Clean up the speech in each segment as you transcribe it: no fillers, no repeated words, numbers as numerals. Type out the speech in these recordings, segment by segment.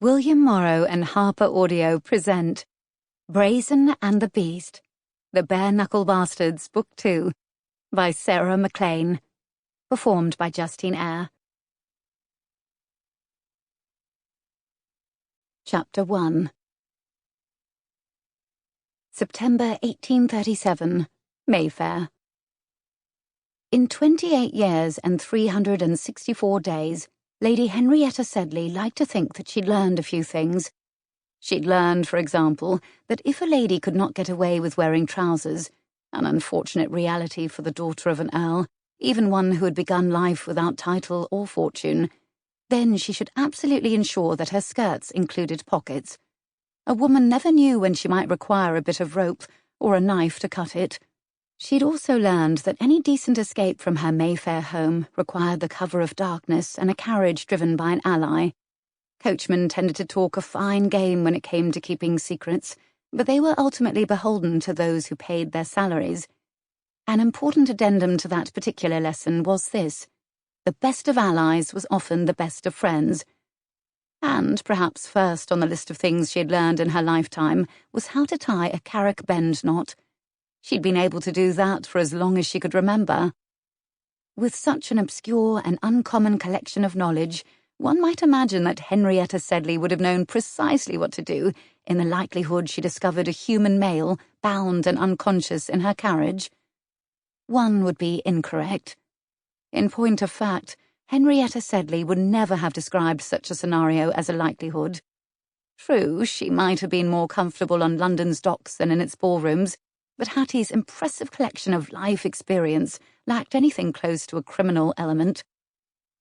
William Morrow and Harper Audio present Brazen and the Beast, The Bareknuckle Bastards, Book 2, by Sarah Maclean, performed by Justine Eyre. Chapter 1. September 1837, Mayfair. In 28 years and 364 days, Lady Henrietta Sedley liked to think that she'd learned a few things. She'd learned, for example, that if a lady could not get away with wearing trousers, an unfortunate reality for the daughter of an earl, even one who had begun life without title or fortune, then she should absolutely ensure that her skirts included pockets. A woman never knew when she might require a bit of rope or a knife to cut it. She'd also learned that any decent escape from her Mayfair home required the cover of darkness and a carriage driven by an ally. Coachmen tended to talk a fine game when it came to keeping secrets, but they were ultimately beholden to those who paid their salaries. An important addendum to that particular lesson was this: the best of allies was often the best of friends. And perhaps first on the list of things she had learned in her lifetime was how to tie a carriage bend knot. She'd been able to do that for as long as she could remember. With such an obscure and uncommon collection of knowledge, one might imagine that Henrietta Sedley would have known precisely what to do in the likelihood she discovered a human male bound and unconscious in her carriage. One would be incorrect. In point of fact, Henrietta Sedley would never have described such a scenario as a likelihood. True, she might have been more comfortable on London's docks than in its ballrooms, but Hattie's impressive collection of life experience lacked anything close to a criminal element.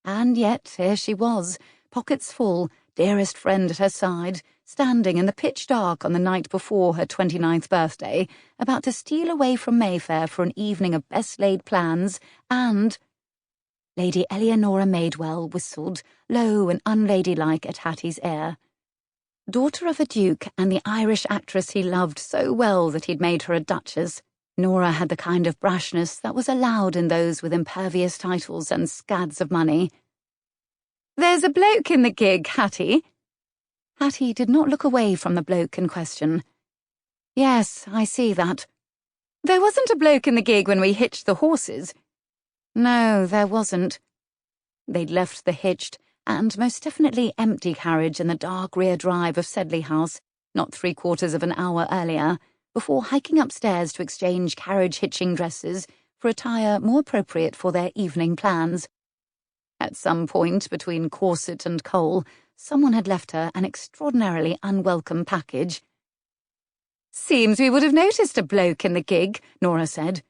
And yet here she was, pockets full, dearest friend at her side, standing in the pitch dark on the night before her 29th birthday, about to steal away from Mayfair for an evening of best-laid plans, and— Lady Eleanora Maidwell whistled, low and unladylike, at Hattie's ear. Daughter of a duke and the Irish actress he loved so well that he'd made her a duchess, Nora had the kind of brashness that was allowed in those with impervious titles and scads of money. "There's a bloke in the gig, Hattie." Hattie did not look away from the bloke in question. "Yes, I see that." "There wasn't a bloke in the gig when we hitched the horses." "No, there wasn't." They'd left the hitched and most definitely empty carriage in the dark rear drive of Sedley House, not 3/4 of an hour earlier, before hiking upstairs to exchange carriage-hitching dresses for attire more appropriate for their evening plans. At some point between corset and coal, someone had left her an extraordinarily unwelcome package. "Seems we would have noticed a bloke in the gig," Nora said.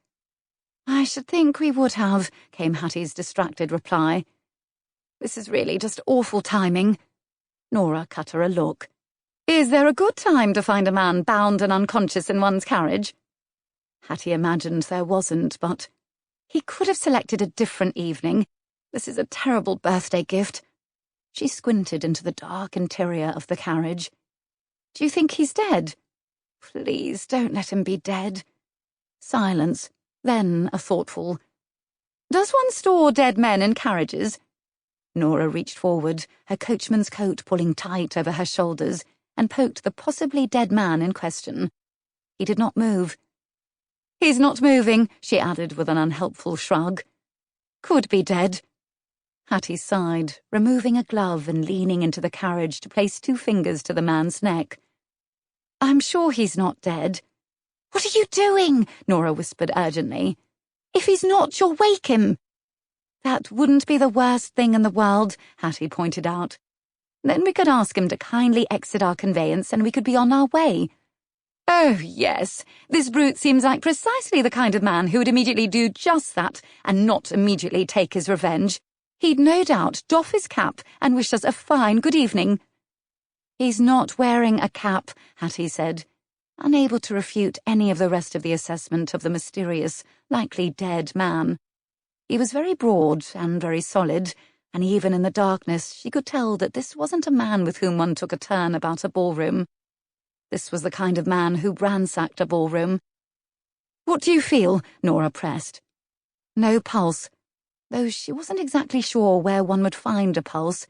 "I should think we would have," came Hattie's distracted reply. "This is really just awful timing." Nora cut her a look. "Is there a good time to find a man bound and unconscious in one's carriage?" Hattie imagined there wasn't, but he could have selected a different evening. This is a terrible birthday gift. She squinted into the dark interior of the carriage. "Do you think he's dead?" "Please don't let him be dead." Silence, then a thoughtful, "Does one store dead men in carriages?" Nora reached forward, her coachman's coat pulling tight over her shoulders, and poked the possibly dead man in question. He did not move. "He's not moving," she added with an unhelpful shrug. "Could be dead." Hattie sighed, removing a glove and leaning into the carriage to place 2 fingers to the man's neck. "I'm sure he's not dead." "What are you doing?" Nora whispered urgently. "If he's not, you'll wake him." "That wouldn't be the worst thing in the world," Hattie pointed out. "Then we could ask him to kindly exit our conveyance and we could be on our way." "Oh, yes, this brute seems like precisely the kind of man who would immediately do just that and not immediately take his revenge. He'd no doubt doff his cap and wish us a fine good evening." "He's not wearing a cap," Hattie said, unable to refute any of the rest of the assessment of the mysterious, likely dead man. He was very broad and very solid, and even in the darkness she could tell that this wasn't a man with whom one took a turn about a ballroom. This was the kind of man who ransacked a ballroom. "What do you feel?" Nora pressed. No pulse, though she wasn't exactly sure where one would find a pulse.